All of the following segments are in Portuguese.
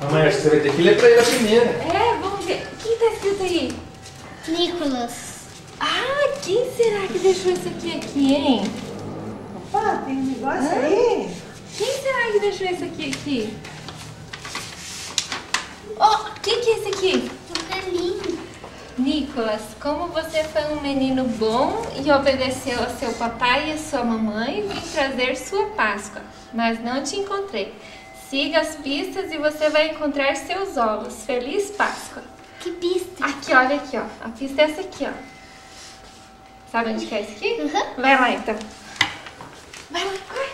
Mamãe, acho que você vai ter que ler pra ele a primeira. É, vamos ver. O que tá escrito aí? Nicolas. Ah, quem será que deixou isso aqui, hein? Opa, tem um negócio aí? Quem será que deixou isso aqui? Oh, o que é esse aqui? Um caminho. Nicolas, como você foi um menino bom e obedeceu a seu papai e a sua mamãe, vim trazer sua Páscoa, mas não te encontrei. Siga as pistas e você vai encontrar seus ovos. Feliz Páscoa. Que pista? Aqui, olha aqui, ó. A pista é essa aqui, ó. Sabe onde que é esse aqui? Uhum. Vai lá, então. Vai lá, corre.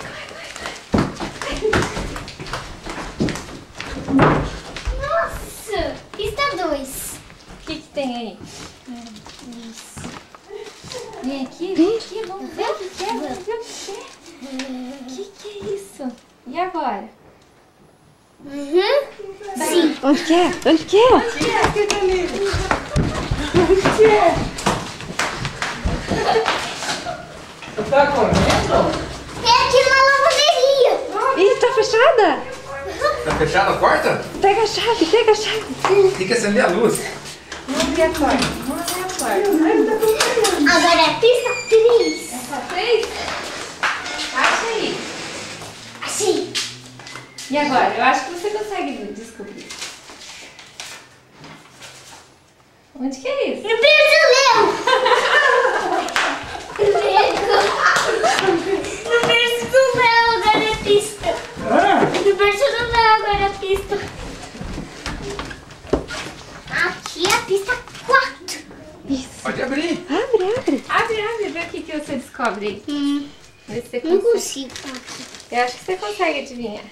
Nossa, pista 2. O que tem aí? Isso. Vem aqui, vamos ver o que é, vamos ver o que é. O que é isso? E agora? Uhum. Sim. Onde que é? Onde que é? O que é que tá ali? O que é? Você tá correndo? É aqui na lavanderia. Ih, tá fechada? Tá fechada a porta? Pega a chave, pega a chave. Tem que acender a luz. Vamos abrir a porta. Vamos abrir a porta. Agora é pista 3. É só 3? Acha aí. Achei. E agora? Eu acho que você consegue descobrir. Onde que é isso? No berço No berço do Léo agora é pista. No berço do Léo agora é pista. Aqui é a pista 4. Isso. Pode abrir. Abre. Abre, vê o que você descobre aí. Vê se você Não consegue. consigo. Eu acho que você consegue adivinhar.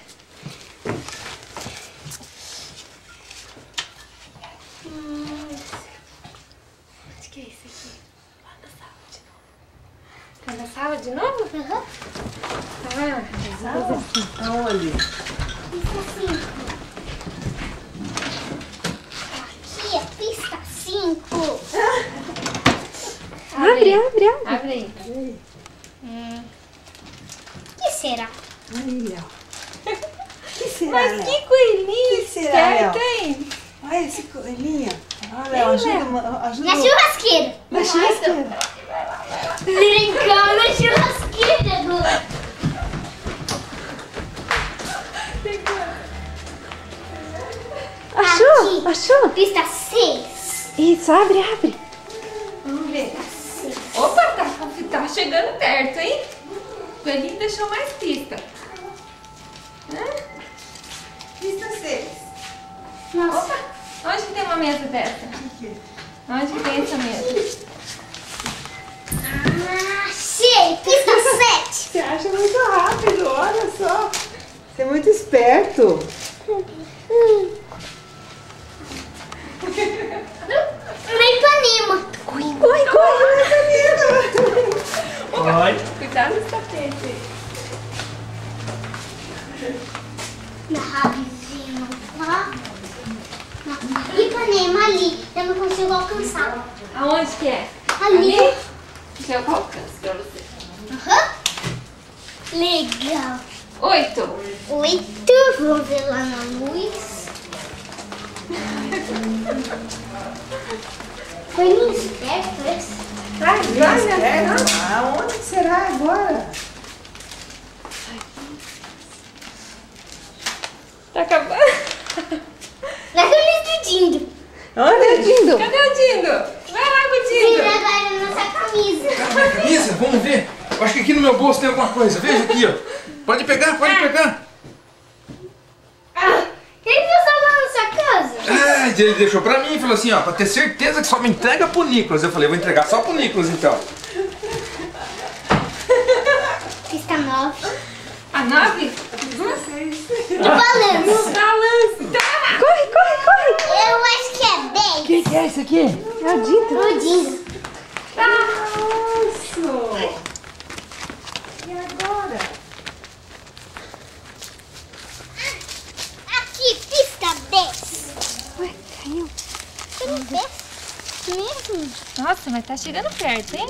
Onde que é isso aqui? Lá na sala de novo. Tá na sala de novo? Uhum. Aonde? Pista 5. Aqui é pista 5. Abre. Abre aí. O que será? Aí, Léo. O que será, Mas Léo? que coelhinho Que será, esperto, Léo? hein? Olha esse coelhinho. Olha, Léo, ajuda. Na churrasqueira. Na churrasqueira. Brincando na churrasqueira agora. Achou? Aqui. Achou? Pista 6. Isso, abre. Vamos ver. Opa, tá chegando perto, hein? O coelhinho deixou mais pista. Pista 6. Nossa. Opa, onde que tem uma mesa dessa? Onde que tem essa mesa? Achei. Pista 7. Você acha muito rápido, olha só. Você é muito esperto. Na Ipanema. Corre. Cuidado com essa tapete aí. Na Rabizinho. Na Ipanema ali. Eu não consigo alcançar. Aonde que é? Ali. Deixa eu alcanço pra você. Aham. Legal. 8. 8. Vamos ver lá na luz. Foi nem esperto esse. Aonde será agora? Tá acabando? Naquele dedinho. Olha, Lindo. Cadê o Dindo? Vai lá com o Tira Dindo. agora a nossa camisa. Minha camisa, vamos ver. Eu acho que aqui no meu bolso tem alguma coisa. Veja aqui, ó. Pode pegar, pode pegar. Ele não estava na sua casa? Ah, ele deixou pra mim e falou assim, ó, pra ter certeza que só me entrega pro Nicolas. Eu falei, vou entregar só pro Nicolas então. Pista 9. A 9? De balanço. Balanço. Tá. Corre. Eu acho que é 10. o que é isso aqui? É o Dinto. Tudinho. Nossa! E agora? Aqui, pista 10. Ué, caiu. Tem 10 mesmo. Nossa, mas tá chegando perto, hein?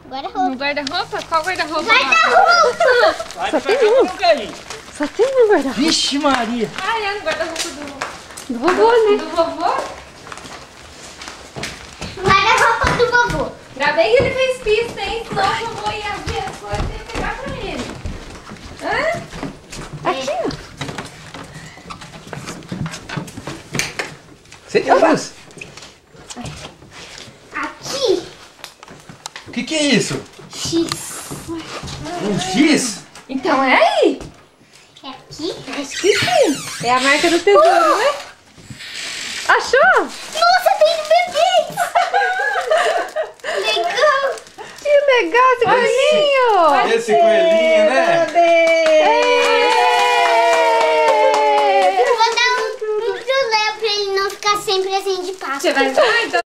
Guarda-roupa. No guarda-roupa? Qual guarda-roupa? Guarda-roupa. Só tem um. Não cair. Só tem um guarda-roupa. Vixe Maria. Ai, é o guarda-roupa Do vovô, né? do vovô. Guarda-roupa do vovô. Ainda bem que ele fez pista, hein? Senão o vovô ia ver as coisas e ia pegar pra ele. Hã? Aqui, ó. Você Deus. Aqui. O que é isso? X. Um X? Então é aí. É aqui. Acho que sim. É a marca do tesouro, né? Achou? Nossa, tem bebês. Legal. Que legal esse coelhinho. Esse coelhinho, né? Eu vou dar um chulé pra ele não ficar sempre assim de passo. Você vai dar? Então